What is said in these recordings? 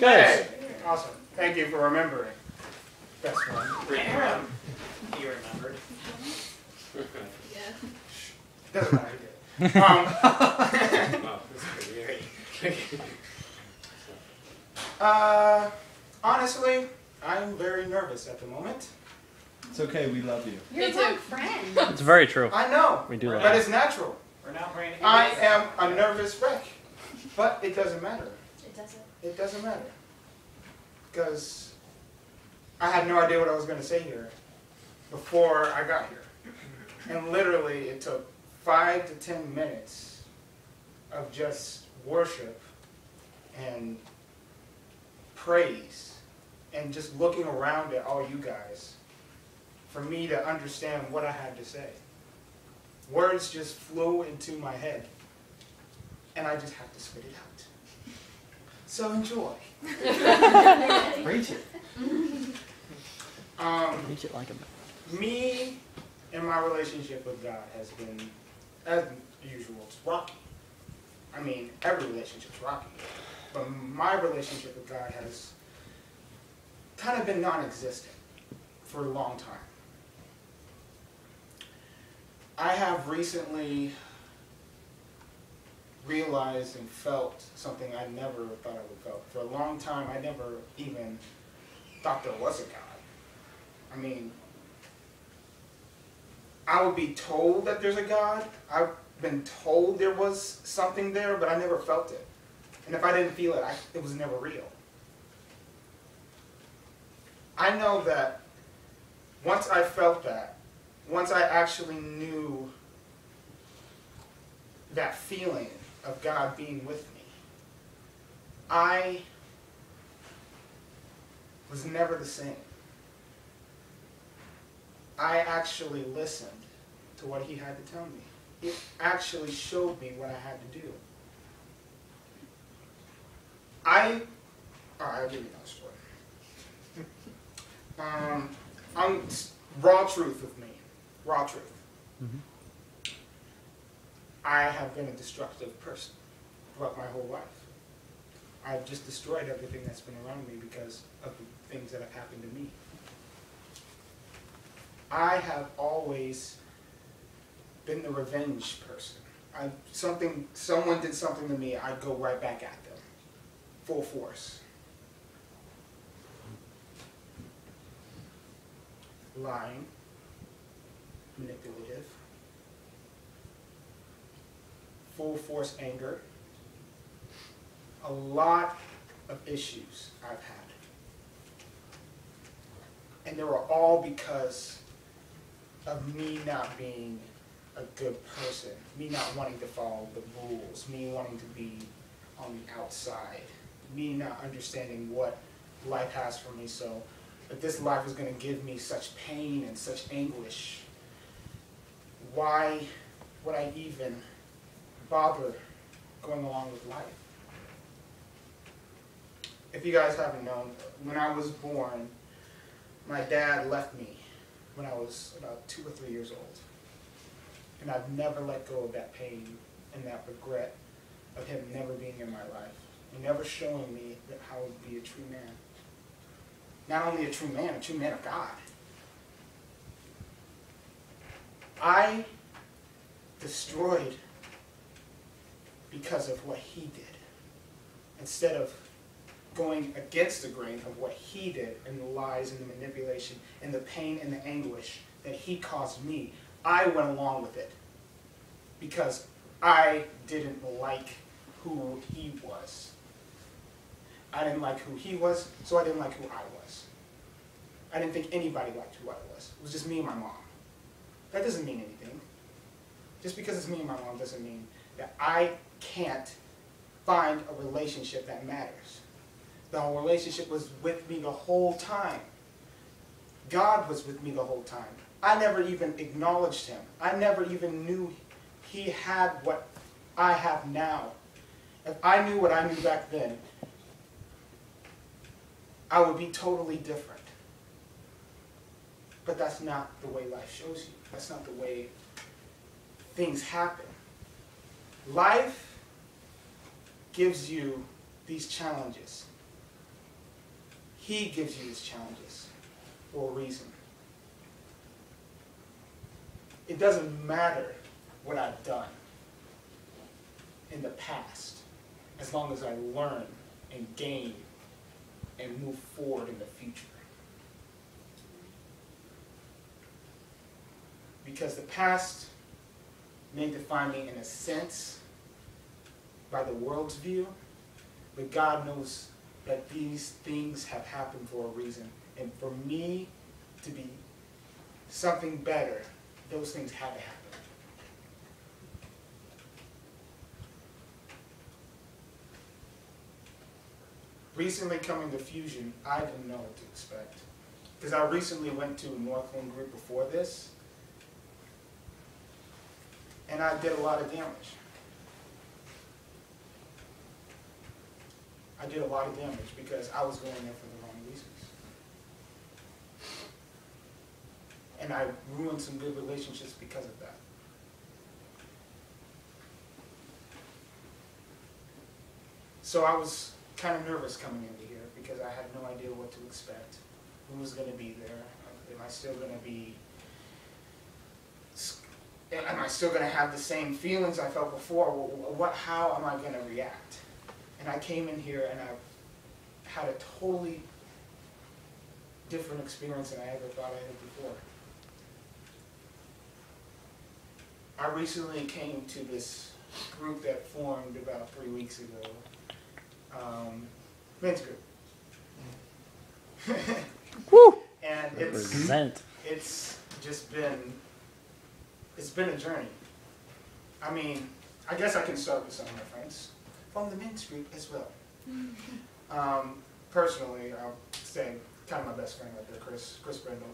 Good. Awesome. Thank you for remembering. That's one. You remembered. Yeah. Doesn't matter. Oh, this is pretty eerie. Honestly, I'm very nervous at the moment. It's okay, we love you. You're my friend. It's very true. I know, We do love but you. it's natural. We're not praying. I am a nervous wreck, but it doesn't matter. It doesn't. It doesn't matter. Because I had no idea what I was going to say here before I got here. And literally it took 5 to 10 minutes of just worship and praise and just looking around at all you guys for me to understand what I had to say. Words just flew into my head and I just had to spit it out. So enjoy. Preach it. Preach it like a... Me and my relationship with God has been, as usual, it's rocky. I mean, every relationship's rocky. But my relationship with God has kind of been non-existent for a long time. I have recently realized and felt something I never thought I would feel. For a long time, I never even thought there was a God. I mean, I would be told that there's a God. I've been told there was something there, but I never felt it. And if I didn't feel it, it was never real. I know that once I felt that, once I actually knew that feeling of God being with me, I was never the same. I actually listened to what he had to tell me. It actually showed me what I had to do. I'll give you another story. I'm raw truth with me. Raw truth. Mm-hmm. I have been a destructive person throughout my whole life. I've just destroyed everything that's been around me because of the things that have happened to me. I have always been the revenge person. Someone did something to me, I'd go right back at them, full force. Lying, manipulative, full force anger, a lot of issues I've had. And they were all because of me not being a good person, me not wanting to follow the rules, me wanting to be on the outside, me not understanding what life has for me. So if this life is going to give me such pain and such anguish, why would I even bother going along with life? If you guys haven't known, when I was born, my dad left me when I was about 2 or 3 years old. And I've never let go of that pain and that regret of him never being in my life and never showing me how to be a true man. Not only a true man of God. I destroyed because of what he did. Instead of going against the grain of what he did and the lies and the manipulation and the pain and the anguish that he caused me, I went along with it because I didn't like who he was. I didn't like who he was, so I didn't like who I was. I didn't think anybody liked who I was. It was just me and my mom. That doesn't mean anything. Just because it's me and my mom doesn't mean that I can't find a relationship that matters. The whole relationship was with me the whole time. God was with me the whole time. I never even acknowledged him. I never even knew he had what I have now. If I knew what I knew back then, I would be totally different. But that's not the way life shows you. That's not the way things happen. Life gives you these challenges. He gives you his challenges for a reason. It doesn't matter what I've done in the past, as long as I learn and gain and move forward in the future. Because the past may define me in a sense by the world's view, but God knows that these things have happened for a reason. And for me to be something better, those things had to happen. Recently coming to Fusion, I didn't know what to expect. Because I recently went to Northland Group before this, and I did a lot of damage. I did a lot of damage because I was going there for the wrong reasons. And I ruined some good relationships because of that. So I was kind of nervous coming into here because I had no idea what to expect. Who was going to be there? Am I still going to have the same feelings I felt before? How am I going to react? And I came in here and I had a totally different experience than I ever thought I had before. I recently came to this group that formed about 3 weeks ago. Men's group. Woo! And Represent. it's been a journey. I mean, I guess I can start with some of my friends from the men's group as well. Personally, I'll say kind of my best friend right there, Chris Brindle.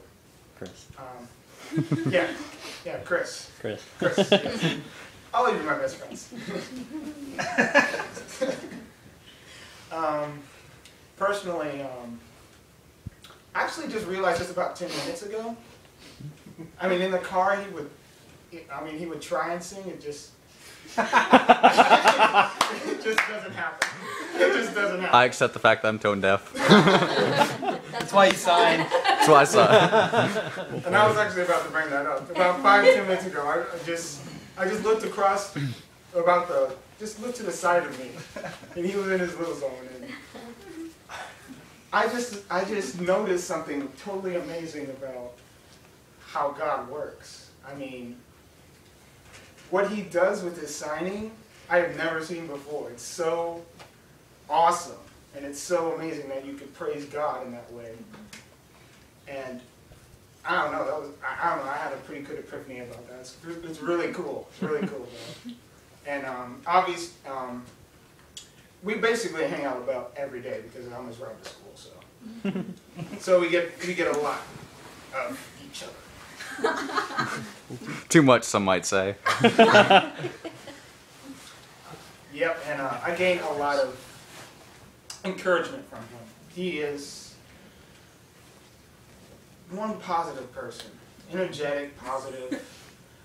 Chris. Yeah, Chris. Chris. Yes. All of you are my best friends. Personally, I actually just realized just about 10 minutes ago. I mean, in the car, he would try and sing. It just doesn't happen. It just doesn't happen. I accept the fact that I'm tone deaf. That's why you signed. That's what I saw. And I was actually about to bring that up. About 5-10 minutes ago, I just looked across just looked to the side of me, and he was in his little zone. And I just noticed something totally amazing about how God works. I mean, what he does with his signing, I have never seen before. It's so awesome, and it's so amazing that you could praise God in that way. And I don't know, I had a pretty good epiphany about that. It's really cool. It's really cool, man. And obviously, we basically hang out about every day because I'm his rival school, so. So we get a lot of each other. Too much, some might say. Yep, and I gained a lot of encouragement from him. He is one positive person, energetic, positive.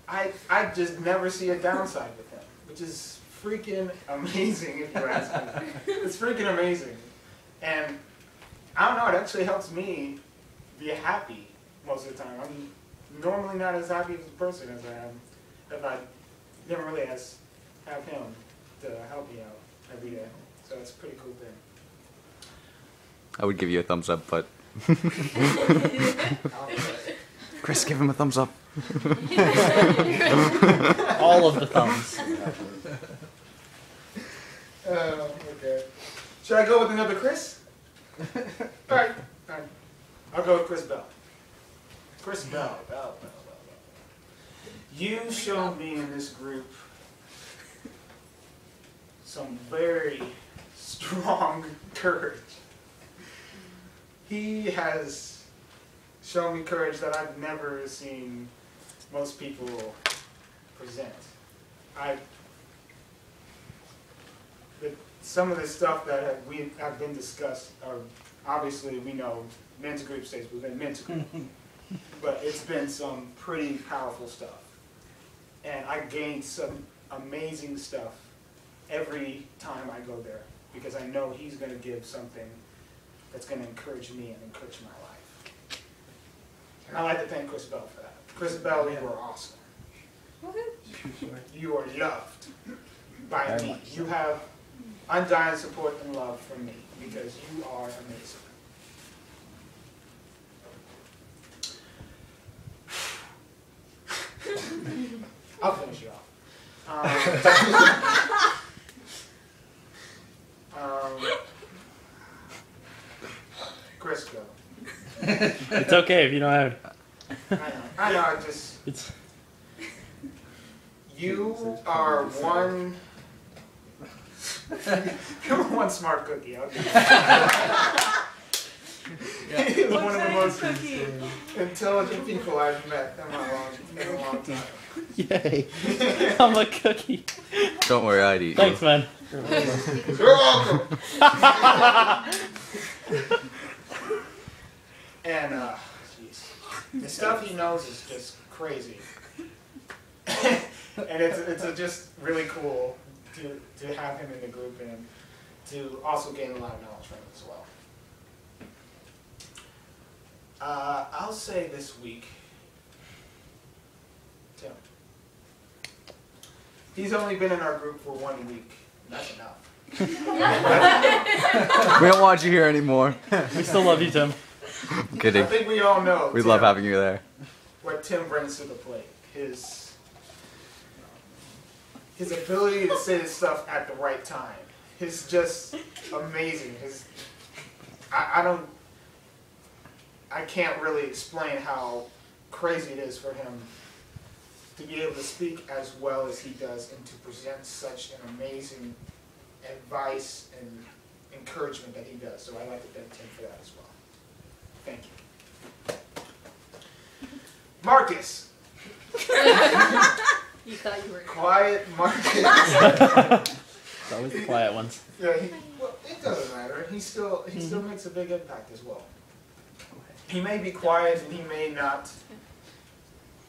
I just never see a downside with him, which is freaking amazing if you ask me. It's freaking amazing. And I don't know, it actually helps me be happy most of the time. I'm normally not as happy as a person as I am if I never really have him to help me out every day. So it's a pretty cool thing. I would give you a thumbs up, but... Chris, give him a thumbs up. All of the thumbs. Okay. Should I go with another Chris? All right. I'll go with Chris Bell. Chris Bell. You showed me in this group some very strong courage. He has shown me courage that I've never seen most people present. Some of the stuff that have been discussed are, obviously we know men's group stays within men's group, but it's been some pretty powerful stuff. And I gained some amazing stuff every time I go there because I know he's going to give something that's going to encourage me and encourage my life. And I'd like to thank Chris Bell for that. Chris Bell, you are awesome. You are loved by Very me. much so. You have undying support and love from me because you are amazing. I'll finish you off. Chris, go. It's okay if you don't have. I know, I just, It's. you are one, you're one smart cookie, I'll give you that. He's one of the most intelligent people I've met in a long time. Yay! I'm a cookie. Don't worry, I'd eat Thanks, you. man. You're welcome. And jeez, the stuff he knows is just crazy, and it's just really cool to have him in the group and to also gain a lot of knowledge from him as well. I'll say this week, Tim. He's only been in our group for 1 week. That's enough. We don't want you here anymore. We still love you, Tim. I'm I kidding. think we all know. We Tim, love having you there. what Tim brings to the plate. His ability to say this stuff at the right time. Is just amazing. I can't really explain how crazy it is for him to be able to speak as well as he does and to present such an amazing advice and encouragement that he does. So I'd like to thank Tim for that as well. Thank you. Marcus. You thought you were Quiet Marcus. It's always the quiet ones. Yeah, well, it doesn't matter. He still makes a big impact as well. He may be quiet and he may not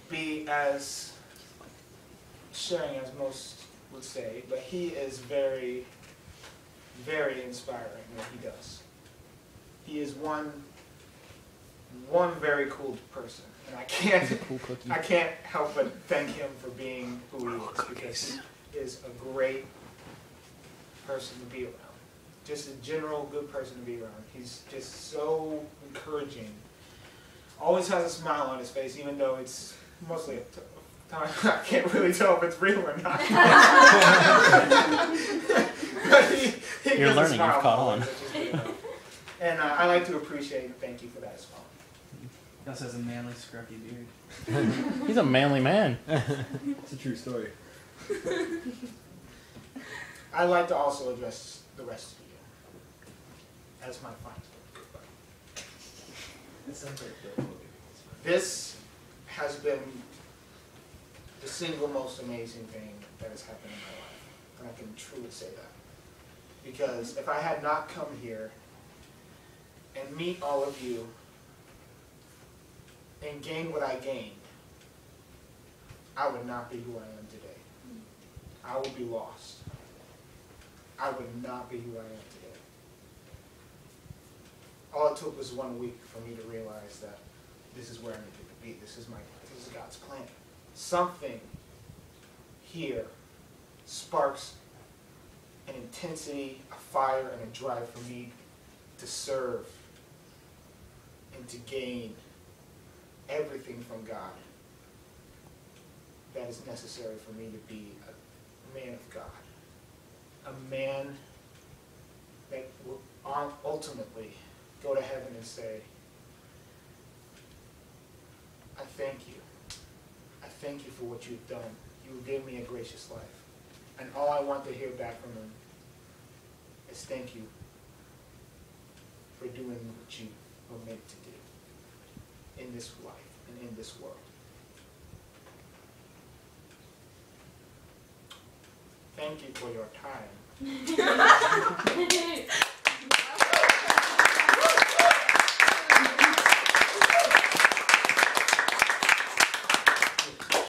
be as sharing as most would say, but he is very, very inspiring in what he does. He is one very cool person, and I He's a cool cookie. can't help but thank him for being who he is because he is a great person to be around. Just a general good person to be around. He's just so encouraging. Always has a smile on his face, even though it's mostly time I can't really tell if it's real or not. But he You're gives a learning, smile you've caught always, on. which is good enough. And I like to appreciate and thank you for that as well. He also has a manly, scruffy beard. He's a manly man. It's a true story. I'd like to also address the rest of you as my final goodbye. It sounds like This has been the single most amazing thing that has happened in my life, and I can truly say that. Because if I had not come here and meet all of you and gain what I gained, I would not be who I am today. I would be lost. I would not be who I am today. All it took was 1 week for me to realize that this is where I needed to be. This is God's plan. Something here sparks an intensity, a fire, and a drive for me to serve and to gain everything from God that is necessary for me to be a man of God. A man that will ultimately go to heaven and say, I thank you. I thank you for what you've done. You gave me a gracious life. And all I want to hear back from him is thank you for doing what you were meant to do in this life and in this world. Thank you for your time.